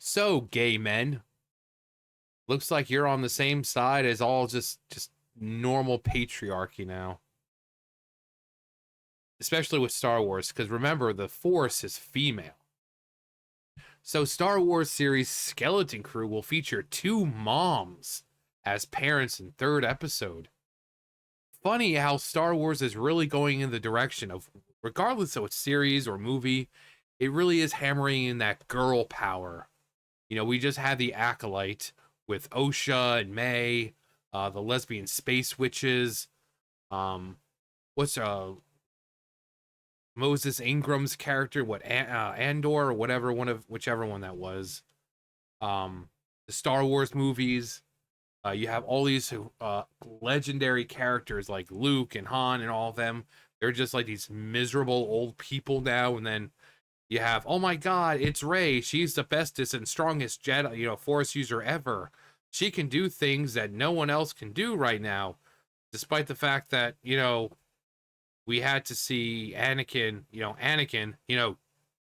So, gay men, looks like you're on the same side as all just normal patriarchy now. Especially with Star Wars, because remember, the Force is female. So, Star Wars series Skeleton Crew will feature two moms as parents in third episode. Funny how Star Wars is really going in the direction of, regardless of what series or movie, it really is hammering in that girl power. You know, we just had the Acolyte with Osha and May, the lesbian space witches. What's Moses Ingram's character? What Andor or whatever whichever one that was. The Star Wars movies. You have all these legendary characters like Luke and Han and all of them. They're just like these miserable old people now, and then you have, oh my God, it's Rey. She's the bestest and strongest Jedi, Force user ever. She can do things that no one else can do right now, despite the fact that, we had to see Anakin,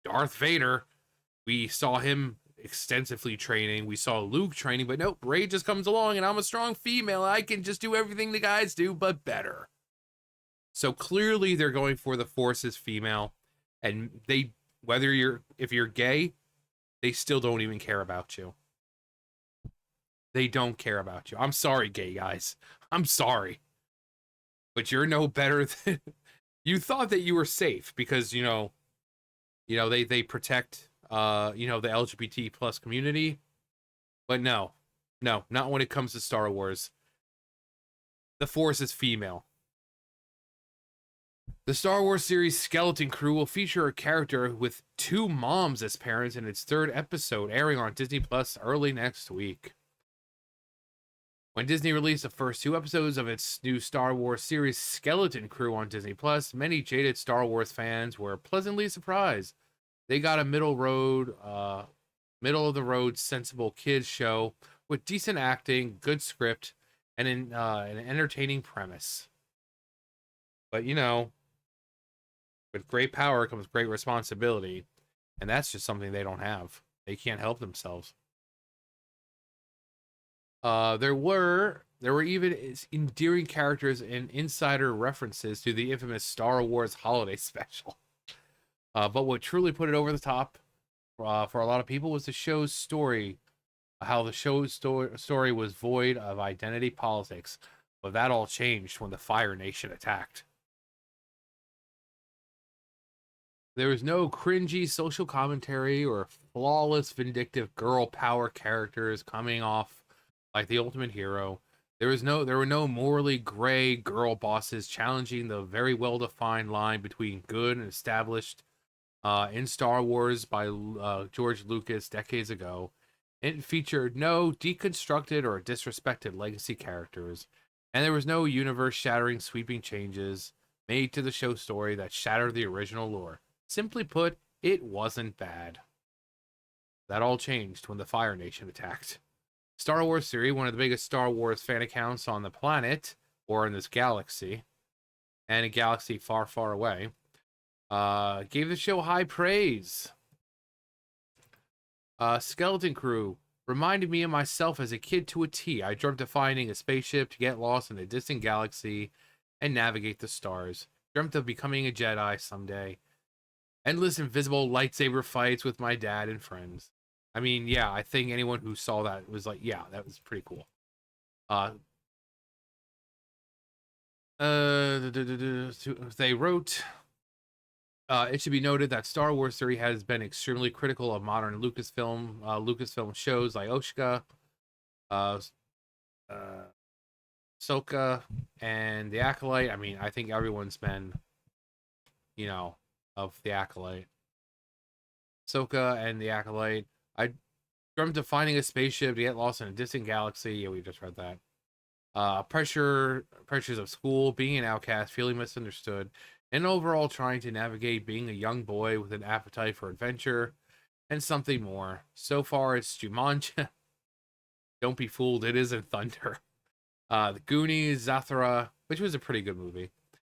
Darth Vader. We saw him extensively training. We saw Luke training, but nope, Rey just comes along and I'm a strong female. I can just do everything the guys do, but better. So clearly they're going for the Force is female, and if you're gay, they still don't even care about you. They don't care about you. I'm sorry, gay guys. I'm sorry. But you're no better than you thought that you were safe because, they protect the LGBT plus community. But no, not when it comes to Star Wars. The Force is female. The Star Wars series Skeleton Crew will feature a character with two moms as parents in its third episode, airing on Disney Plus early next week. When Disney released the first two episodes of its new Star Wars series Skeleton Crew on Disney Plus, many jaded Star Wars fans were pleasantly surprised. They got a middle of the road, sensible kids show with decent acting, good script, and an entertaining premise. But with great power comes great responsibility, and that's just something they don't have. They can't help themselves. There were even endearing characters and insider references to the infamous Star Wars holiday special. But what truly put it over the top for a lot of people was the show's story, how the show's story was void of identity politics. But that all changed when the Fire Nation attacked. There was no cringy social commentary or flawless vindictive girl power characters coming off like the ultimate hero. There were no morally gray girl bosses challenging the very well-defined line between good and established in Star Wars by George Lucas decades ago. It featured no deconstructed or disrespected legacy characters, and there was no universe-shattering sweeping changes made to the show story that shattered the original lore. Simply put, it wasn't bad. That all changed when the Fire Nation attacked. Star Wars Theory, one of the biggest Star Wars fan accounts on the planet, or in this galaxy, and a galaxy far, far away, gave the show high praise. Skeleton Crew reminded me of myself as a kid to a T. I dreamt of finding a spaceship to get lost in a distant galaxy and navigate the stars. Dreamt of becoming a Jedi someday. Endless invisible lightsaber fights with my dad and friends. I mean, yeah, I think anyone who saw that was like, yeah, that was pretty cool. They wrote, it should be noted that Star Wars Theory has been extremely critical of modern Lucasfilm shows like Oshka, Ahsoka, and The Acolyte. I mean, I think everyone's been, of The Acolyte. Ahsoka and The Acolyte. I dreamt of finding a spaceship to get lost in a distant galaxy. Yeah, we just read that. Pressures of school, being an outcast, feeling misunderstood, and overall trying to navigate being a young boy with an appetite for adventure and something more. So far, it's Jumanji. Don't be fooled, it isn't Thunder. The Goonies, Zathura, which was a pretty good movie.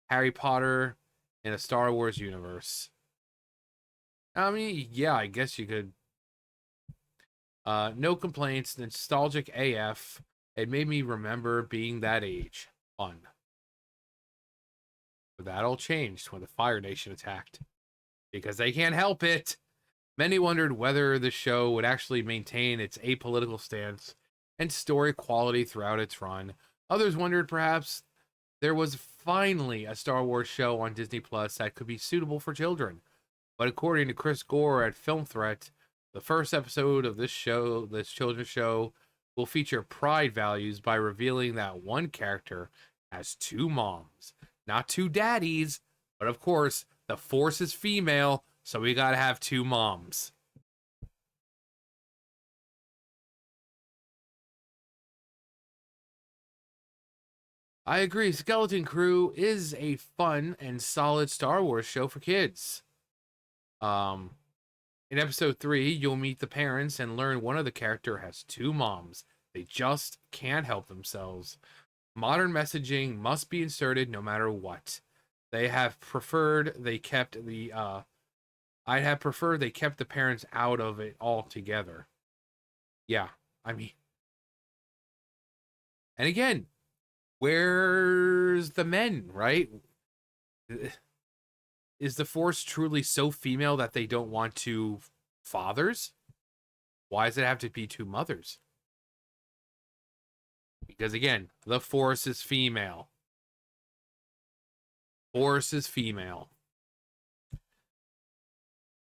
Harry Potter in a Star Wars universe. I mean, yeah, I guess you could. No complaints, nostalgic AF. It made me remember being that age. Fun. But that all changed when the Fire Nation attacked. Because they can't help it. Many wondered whether the show would actually maintain its apolitical stance and story quality throughout its run. Others wondered perhaps there was finally a Star Wars show on Disney Plus that could be suitable for children. But according to Chris Gore at Film Threat, the first episode of this show, this children's show, will feature pride values by revealing that one character has two moms. Not two daddies, but of course, the Force is female, so we gotta have two moms. I agree. Skeleton Crew is a fun and solid Star Wars show for kids. Um, in episode 3, you'll meet the parents and learn one of the character has two moms. They just can't help themselves. Modern messaging must be inserted no matter what. They have preferred they kept the I'd have preferred they kept the parents out of it altogether. Yeah, I mean, and again, where's the men, right? Is the Force truly so female that they don't want two fathers? Why does it have to be two mothers? Because again, the Force is female. Force is female.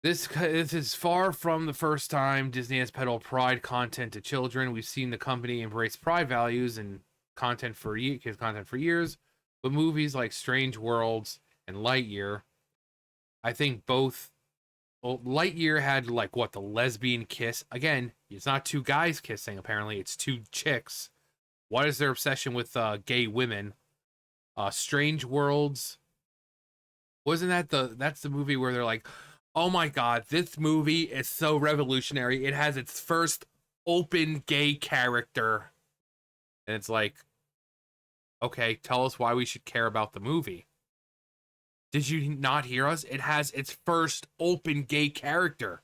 This is far from the first time Disney has peddled pride content to children. We've seen the company embrace pride values and content for years, but movies like Strange Worlds and Lightyear, I think both. Well, Lightyear had like what, the lesbian kiss. Again, it's not two guys kissing. Apparently, it's two chicks. What is their obsession with gay women? Strange Worlds. Wasn't that that's the movie where they're like, oh my god, this movie is so revolutionary. It has its first open gay character. And it's like, okay, tell us why we should care about the movie. Did you not hear us? It has its first open gay character.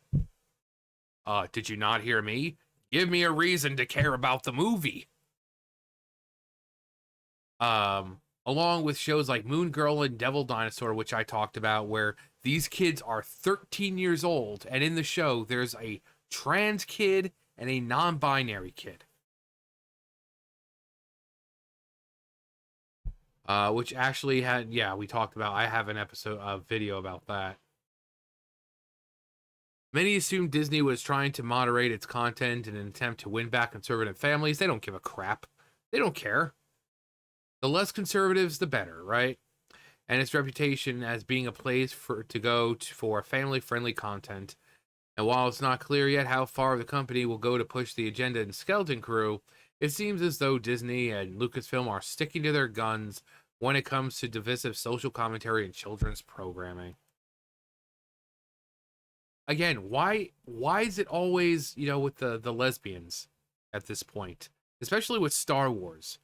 Did you not hear me? Give me a reason to care about the movie. Along with shows like Moon Girl and Devil Dinosaur, which I talked about, where these kids are 13 years old, and in the show, there's a trans kid and a non-binary kid. Which actually had, yeah, we talked about, I have an episode of video about that. Many assumed Disney was trying to moderate its content in an attempt to win back conservative families. They don't give a crap. They don't care. The less conservatives, the better, right? And its reputation as being a place for family-friendly content. And while it's not clear yet how far the company will go to push the agenda in Skeleton Crew, it seems as though Disney and Lucasfilm are sticking to their guns when it comes to divisive social commentary and children's programming. Again, why is it always, with the lesbians at this point? Especially with Star Wars.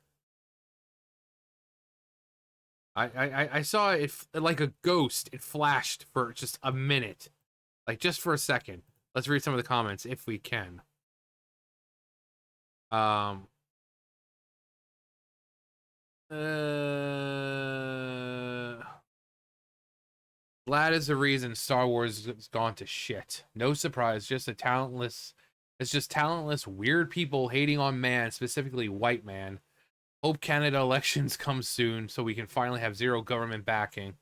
I saw it like a ghost. It flashed for just a minute. Like just for a second. Let's read some of the comments if we can. Glad is the reason Star Wars has gone to shit. No surprise, it's just talentless, weird people hating on man, specifically white man. Hope Canada elections come soon so we can finally have zero government backing.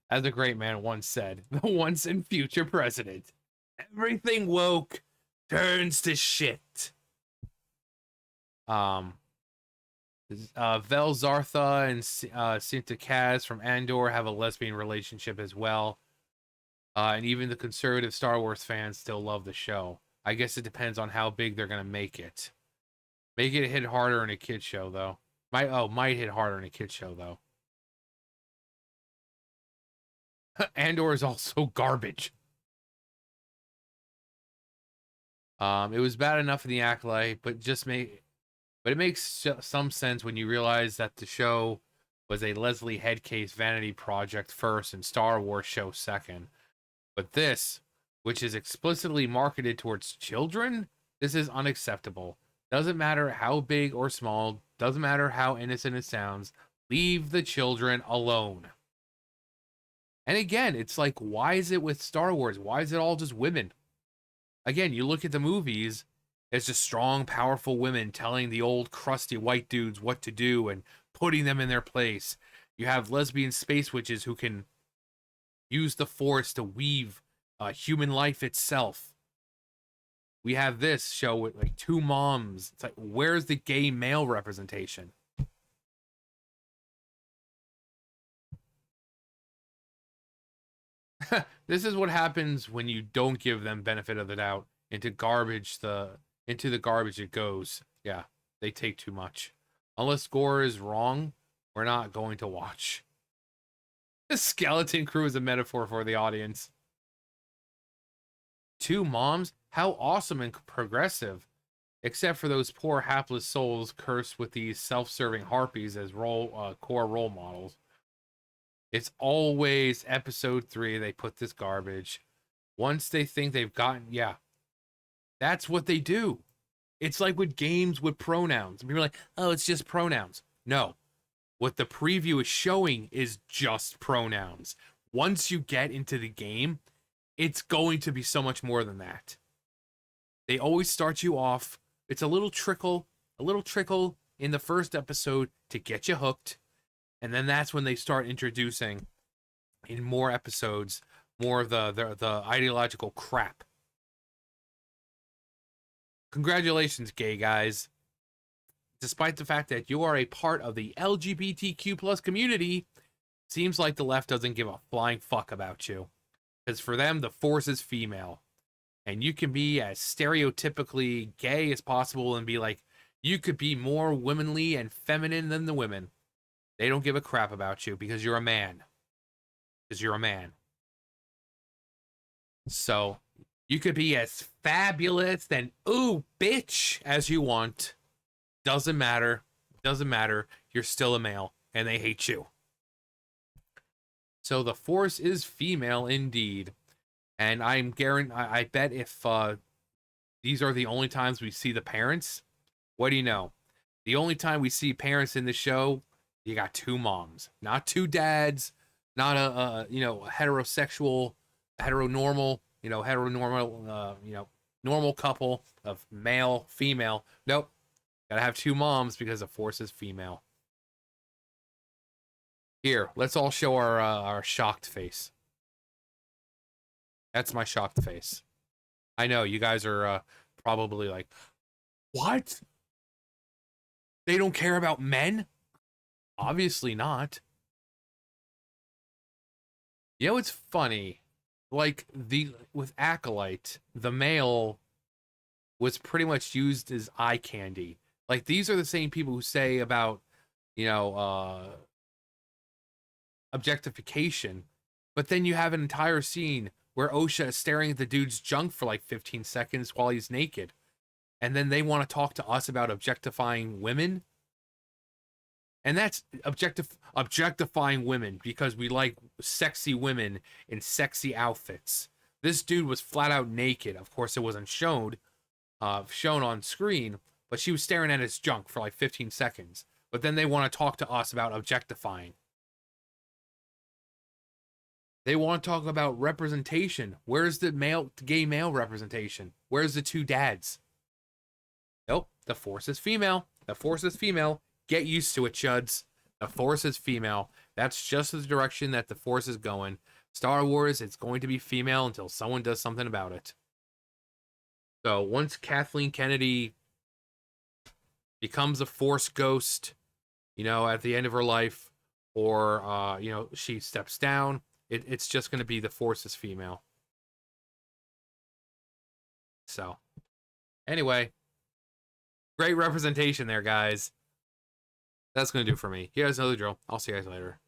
As a great man once said, the once and future president. Everything woke turns to shit. Vel Zartha and Cinta Kaz from Andor have a lesbian relationship as well. And even the conservative Star Wars fans still love the show. I guess it depends on how big they're going to make it. Make it hit harder in a kid's show, though. Might hit harder in a kid's show, though. Andor is also garbage. It was bad enough in the Acolyte, but it makes some sense when you realize that the show was a Leslie Headcase vanity project first and Star Wars show second. But this which is explicitly marketed towards children, this is unacceptable. Doesn't matter how big or small, doesn't matter how innocent it sounds, leave the children alone. And again, it's like, why is it with Star Wars? Why is it all just women? Again, you look at the movies, it's just strong, powerful women telling the old, crusty white dudes what to do and putting them in their place. You have lesbian space witches who can use the Force to weave human life itself. We have this show with like two moms. It's like, where's the gay male representation? This is what happens when you don't give them benefit of the doubt. Into the garbage it goes. Yeah, they take too much. Unless Gore is wrong, we're not going to watch. The skeleton crew is a metaphor for the audience. Two moms? How awesome and progressive. Except for those poor hapless souls cursed with these self-serving harpies as core role models. It's always episode 3 they put this garbage. Once they think they've gotten, yeah, that's what they do. It's like with games with pronouns. People are like, oh, it's just pronouns. No, what the preview is showing is just pronouns. Once you get into the game, it's going to be so much more than that. They always start you off. It's a little trickle in the first episode to get you hooked. And then that's when they start introducing in more episodes more of the ideological crap. Congratulations, gay guys. Despite the fact that you are a part of the LGBTQ plus community, seems like the left doesn't give a flying fuck about you. Because for them, the Force is female. And you can be as stereotypically gay as possible and be like, you could be more womanly and feminine than the women. They don't give a crap about you because you're a man. Because you're a man. So, you could be as fabulous and ooh, bitch, as you want. Doesn't matter. Doesn't matter. You're still a male, and they hate you. So the Force is female indeed. And I bet if these are the only times we see the parents, what do you know? The only time we see parents in the show, you got two moms, not two dads, not a heterosexual, heteronormal, normal couple of male, female. Nope. Gotta have two moms because the Force is female. Here, let's all show our shocked face. That's my shocked face. I know, you guys are probably like, what? They don't care about men? Obviously not. You know, it's funny. Like, with Acolyte, the male was pretty much used as eye candy. Like, these are the same people who say about, objectification. But then you have an entire scene where Osha is staring at the dude's junk for like 15 seconds while he's naked. And then they want to talk to us about objectifying women. And that's objectifying women because we like sexy women in sexy outfits. This dude was flat out naked. Of course, it wasn't shown on screen, but she was staring at his junk for like 15 seconds. But then they want to talk to us about objectifying. They want to talk about representation. Where's the gay male representation? Where's the two dads? Nope, the Force is female. The Force is female. Get used to it, chuds. The Force is female. That's just the direction that the Force is going. Star Wars, it's going to be female until someone does something about it. So once Kathleen Kennedy becomes a Force ghost, at the end of her life, or, she steps down, it's just going to be the Force is female. So, anyway, great representation there, guys. That's going to do it for me. You guys know the drill. I'll see you guys later.